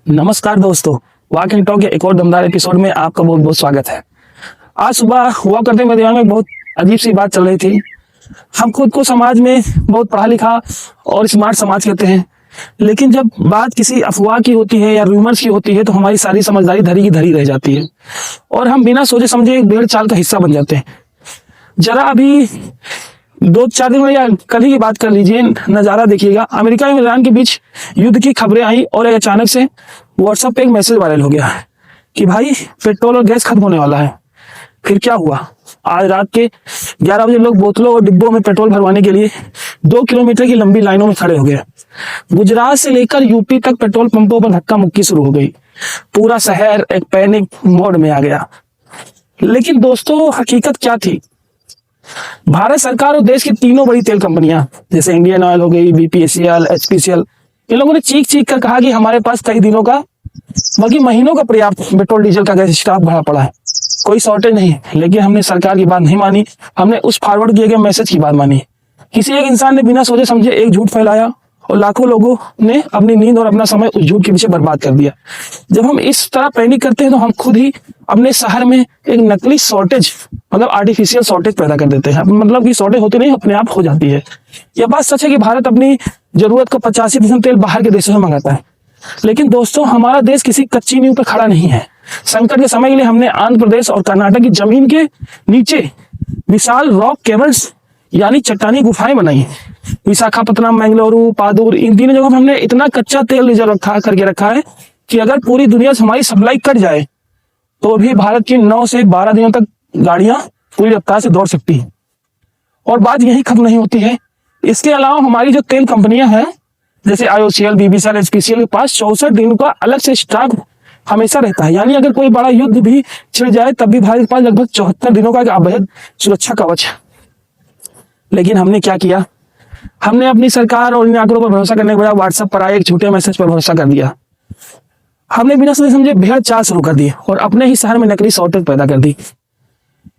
नमस्कार दोस्तों, walk and talk के एक और दमदार एपिसोड में आपका बहुत बहुत स्वागत है। आज सुबह हुआ करते मेरे दिमाग में बहुत अजीब सी बात चल रही थी। हम खुद को समाज में बहुत पढ़ा लिखा और स्मार्ट समाज कहते हैं, लेकिन जब बात किसी अफवाह की होती है या रूमर्स की होती है तो हमारी सारी समझदारी धरी की धरी रह जाती है और हम बिना सोचे समझे एक भेड़ चाल का हिस्सा बन जाते हैं। जरा अभी 2-4 दिन में या कल ही की बात कर लीजिए, नज़ारा देखिएगा। अमेरिका और ईरान के बीच युद्ध की खबरें आई और अचानक से व्हाट्सएप पे एक मैसेज वायरल हो गया कि भाई पेट्रोल और गैस खत्म होने वाला है। फिर क्या हुआ? आज रात के 11 बजे लोग बोतलों और डिब्बों में पेट्रोल भरवाने के लिए 2 किलोमीटर की लंबी लाइनों में खड़े हो गए। गुजरात से लेकर यूपी तक पेट्रोल पंपों पर धक्का मुक्की शुरू हो गई। पूरा शहर एक पैनिक मोड में आ गया। लेकिन दोस्तों, हकीकत क्या थी? भारत सरकार और देश की तीनों बड़ी तेल कंपनियां जैसे इंडियन ऑयल हो गई, बीपीसीएल, एचपीसीएल, इन लोगों ने चीख चीख कर कहा कि हमारे पास कई दिनों का बल्कि महीनों का पर्याप्त पेट्रोल डीजल का गैस स्टॉक भरा पड़ा है, कोई शॉर्टेज नहीं। लेकिन हमने सरकार की बात नहीं मानी, हमने उस फॉरवर्ड किए गए मैसेज की बात मानी। किसी एक इंसान ने बिना सोचे समझे एक झूठ फैलाया और लाखों लोगों ने अपनी नींद और अपना समय उस झूठ के पीछे बर्बाद कर दिया। जब हम इस तरह पैनिक करते हैं तो हम खुद ही अपने शहर में एक नकली शॉर्टेज मतलब आर्टिफिशियल शॉर्टेज पैदा कर देते हैं। मतलब कि शॉर्टेज होती नहीं, अपने आप हो जाती है। यह बात सच है कि भारत अपनी जरूरत का 85% तेल बाहर के देशों से मंगाता है, लेकिन दोस्तों हमारा देश किसी कच्ची नींव पर खड़ा नहीं है। संकट के समय के लिए हमने आंध्र प्रदेश और कर्नाटक की जमीन के नीचे विशाल रॉक केवर्स यानी चट्टानी गुफाएं बनाई। विशाखापत्तनम, बेंगलुरु, पादुर, इन तीनों जगहों पर हमने इतना कच्चा तेल रिजर्व करके रखा है कि अगर पूरी दुनिया से हमारी सप्लाई कट जाए तो भी भारत की 9 से 12 दिनों तक गाड़ियां पूरी रफ्तार से दौड़ सकती हैं। और बात यही खत्म नहीं होती है। इसके अलावा हमारी जो तेल कंपनियां हैं जैसे IOCL, BPCL, HPCL के पास 64 दिनों का अलग से स्टॉक हमेशा रहता है। यानी अगर कोई बड़ा युद्ध भी छिड़ जाए तब भी भारत के पास लगभग 74 दिनों का एक अवैध सुरक्षा कवच है। लेकिन हमने क्या किया? हमने अपनी सरकार और इन आंकड़ों पर भरोसा करने के बजाय व्हाट्सएप पर आए एक झूठे मैसेज पर भरोसा कर दिया। हमने बिना सोचे समझे भेड़ चाल शुरू कर दी और अपने ही शहर में नकली शॉर्टेज पैदा कर दी।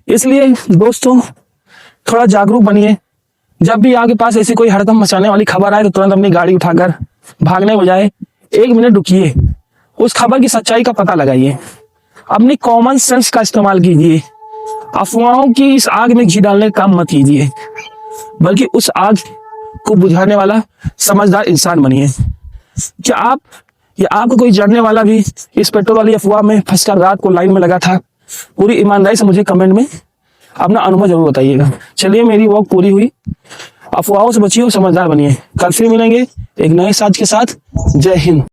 इसलिए दोस्तों, थोड़ा जागरूक बनिए। जब भी आपके पास ऐसी कोई हड़कंप मचाने वाली खबर आए तो तुरंत अपनी गाड़ी उठाकर भागने बजाय 1 मिनट रुकिए, उस खबर की सच्चाई का पता लगाइए, अपनी कॉमन सेंस का इस्तेमाल कीजिए। अफवाहों की इस आग में घी डालने का काम मत कीजिए, बल्कि उस आग को बुझाने वाला समझदार इंसान बनिए। क्या आप या आपको कोई जानने वाला भी इस पेट्रोल वाली अफवाह में फंसकर रात को लाइन में लगा था? पूरी ईमानदारी से मुझे कमेंट में अपना अनुभव जरूर बताइएगा। चलिए, मेरी वॉक पूरी हुई। अफवाहों से बचिए और समझदार बनिए। कल फिर मिलेंगे एक नए साज के साथ। जय हिंद।